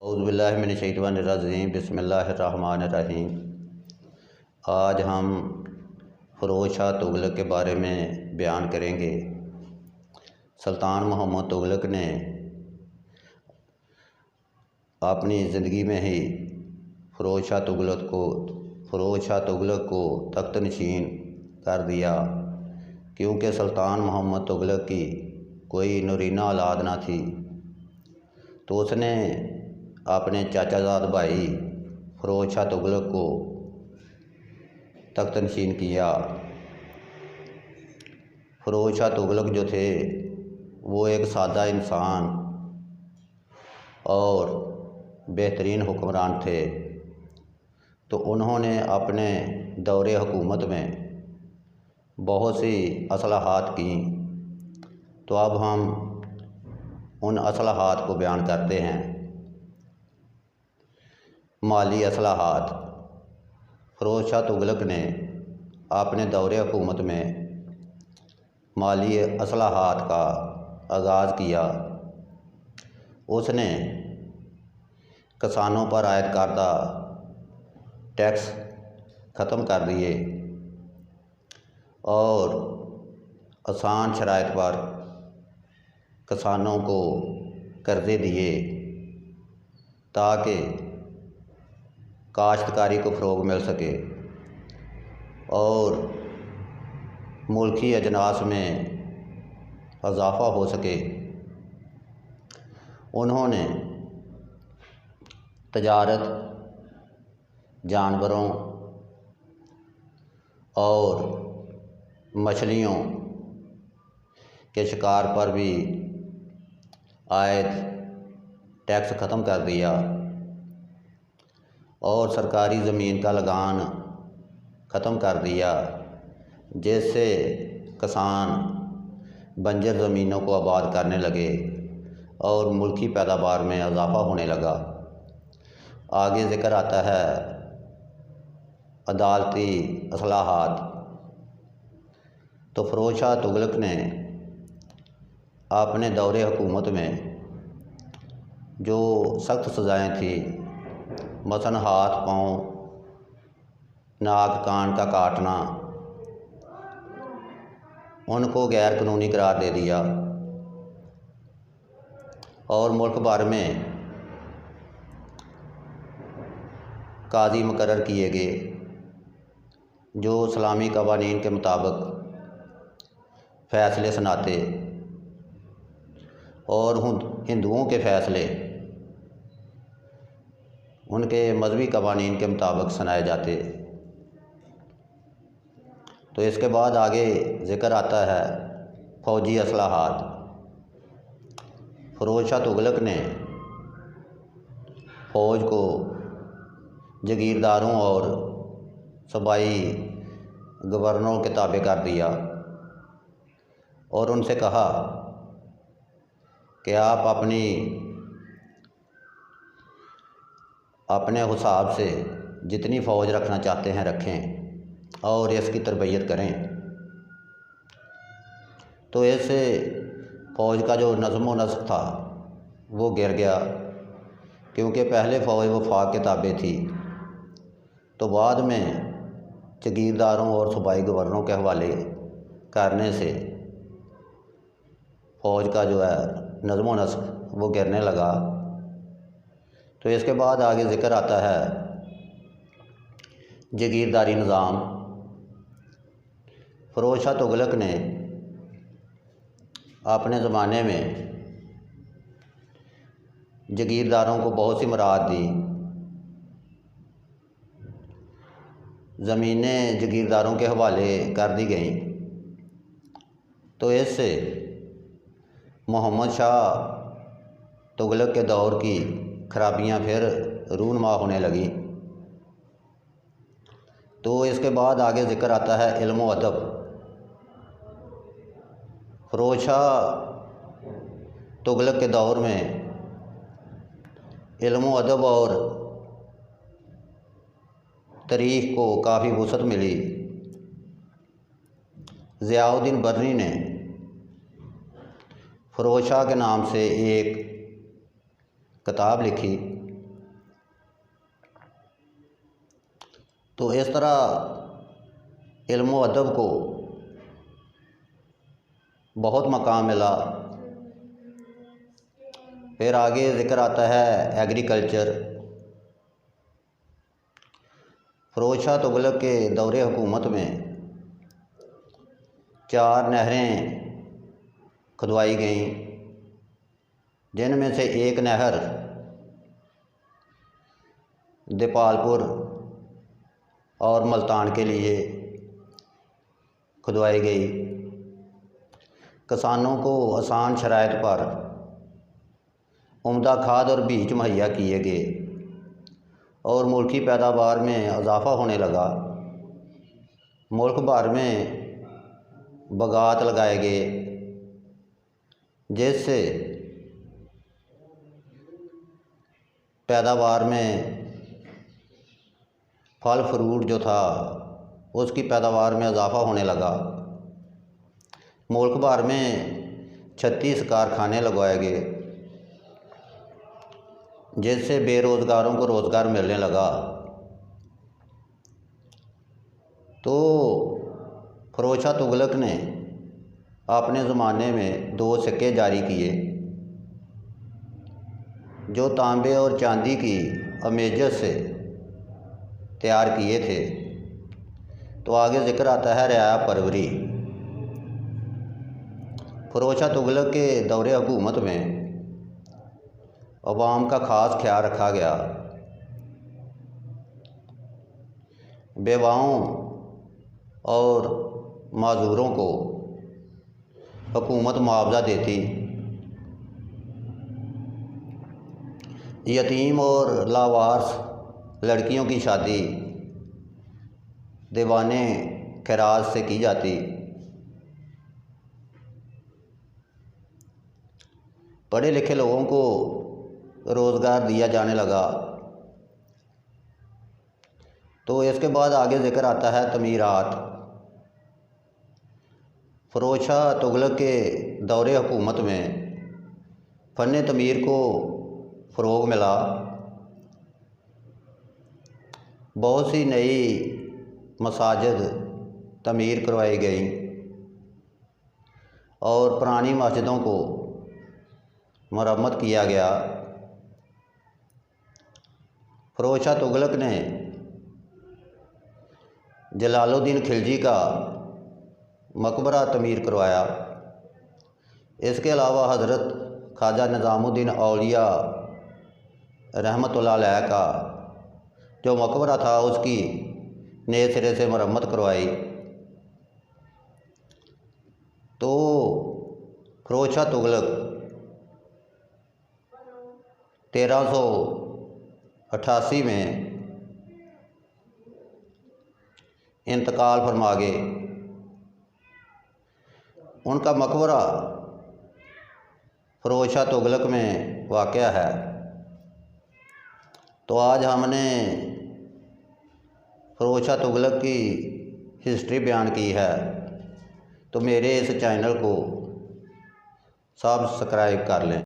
औज़ुबिल्लाहिमिनश्शैतानिर्रजीम बिस्मिल्लाहिर्रहमानिर्रहीम। आज हम फ़िरोज़ शाह तुगलक के बारे में बयान करेंगे। सुल्तान मोहम्मद तुगलक ने अपनी ज़िंदगी में ही फ़िरोज़ शाह तुगलक को तख्त नशीन कर दिया, क्योंकि सुल्तान मोहम्मद तुगलक की कोई नूरीना औलाद ना थी। तो उसने अपने चाचाजाद भाई फ़िरोज़ शाह तुगलक को तख्त नशीन किया। फ़िरोज़ शाह तुगलक जो थे वो एक सादा इंसान और बेहतरीन हुक्मरान थे। तो उन्होंने अपने दौरे हुकूमत में बहुत सी असलाहात की। तो अब हम उन असलाहात को बयान करते हैं। माली असलाहात। फ़िरोज़ शाह तुगलक ने अपने दौरे हुकूमत में माली असलाहात का आगाज़ किया। उसने किसानों पर आयद करदा टैक्स ख़त्म कर दिए और आसान शराइत पर किसानों को कर्ज़े दिए ताकि काश्तकारी को फ़रोग़ मिल सके और मुल्की अजनास में इजाफ़ा हो सके। उन्होंने तजारत, जानवरों और मछलियों के शिकार पर भी आयद टैक्स ख़त्म कर दिया और सरकारी ज़मीन का लगान ख़त्म कर दिया, जिससे किसान बंजर ज़मीनों को आबाद करने लगे और मुल्की पैदावार में इजाफ़ा होने लगा। आगे ज़िक्र आता है अदालती असलाहात। तो फ़िरोज़ शाह तुगलक ने अपने दौरे हुकूमत में जो सख्त सज़ाएँ थी, मसलन हाथ पाँव, नाक कान का काटना, उनको गैर कानूनी करार दे दिया और मुल्क भर में काजी मुकर्रर किए गए जो इस्लामी क़वानीन के मुताबिक फ़ैसले सुनाते और हिंदुओं के फ़ैसले उनके मजहबी क़वानीन के मुताबिक सुनाए जाते। तो इसके बाद आगे ज़िक्र आता है फ़ौजी असलाहात। फ़िरोज़ शाह तुगलक ने फ़ौज को जागीरदारों और सूबाई गवर्नरों के ताबे कर दिया और उनसे कहा कि आप अपने हिसाब से जितनी फ़ौज रखना चाहते हैं रखें और इसकी तरबियत करें। तो इससे फ़ौज का जो नज़्म व नस्क़ था वो गिर गया, क्योंकि पहले फ़ौज वफाक के ताबे थी। तो बाद में जागीरदारों और सूबाई गवर्नरों के हवाले करने से फ़ौज का जो है नज़्म व नस्क़ वो गिरने लगा। तो इसके बाद आगे ज़िक्र आता है जागीरदारी निज़ाम। फ़िरोज़ शाह तुगलक ने अपने ज़माने में जागीरदारों को बहुत सी मराद दी। ज़मीनें जागीरदारों के हवाले कर दी गईं। तो इससे मोहम्मद शाह तुगलक के दौर की खराबियाँ फिर रूनुमा होने लगी। तो इसके बाद आगे ज़िक्र आता है इल्म व अदब। फ़िरोज़ शाह तुगलक के दौर में इल्म व अदब और तारीख़ को काफ़ी वुसअत मिली। ज़ियाउद्दीन बर्नी ने फ़िरोज़ शाह के नाम से एक किताब लिखी तो इस तरह इल्म व अदब को बहुत मकाम मिला। फिर आगे ज़िक्र आता है एग्रीकल्चर। फ़िरोज़ शाह तुगलक के दौरे हुकूमत में 4 नहरें खुदवाई गईं, जिनमें से एक नहर देपालपुर और मुल्तान के लिए खुदवाई गई। किसानों को आसान शराइत पर उम्दा खाद और बीज मुहैया किए गए और मुल्की पैदावार में इजाफ़ा होने लगा। मुल्क भर में बागात लगाए गए, जिससे पैदावार में फल फ्रूट जो था उसकी पैदावार में इजाफ़ा होने लगा। मुल्क भर में 36 कारखाने लगवाए गए, जिससे बेरोज़गारों को रोज़गार मिलने लगा। तो फ़िरोज़ शाह तुगलक ने अपने ज़माने में 2 सिक्के जारी किए, जो तांबे और चांदी की अमेजत से तैयार किए थे। तो आगे ज़िक्र आता है रियाया परवरी। फ़िरोज़ शाह तुगलक के दौरे हुकूमत में अवाम का ख़ास ख्याल रखा गया। बेवाओं और माजूरों को हुकूमत मुआवजा देती। यतीम और लावारिस लड़कियों की शादी दीवाने खैरात से की जाती। पढ़े लिखे लोगों को रोज़गार दिया जाने लगा। तो इसके बाद आगे ज़िक्र आता है तमीरात। फ़िरोज़ शाह तुगलक के दौरे हुकूमत में फ़न तमीर को फ़रोग़ मिला। बहुत सी नई मसाजिद तमीर करवाई गई और पुरानी मस्जिदों को मरम्मत किया गया। फ़िरोज़ शाह तुगलक ने जलालुद्दीन खिलजी का मकबरा तमीर करवाया। इसके अलावा हज़रत ख्वाजा निज़ामुद्दीन औलिया रहमतुल्लाह अलैह का जो मकबरा था उसकी नए सिरे से मरम्मत करवाई। तो फ़िरोज़ शाह तुगलक 1388 में इंतकाल फरमा गए। उनका मकबरा फ़िरोज़ शाह तुगलक में वाक़या है। तो आज हमने फ़िरोज़ शाह तुगलक की हिस्ट्री बयान की है। तो मेरे इस चैनल को सब्सक्राइब कर लें।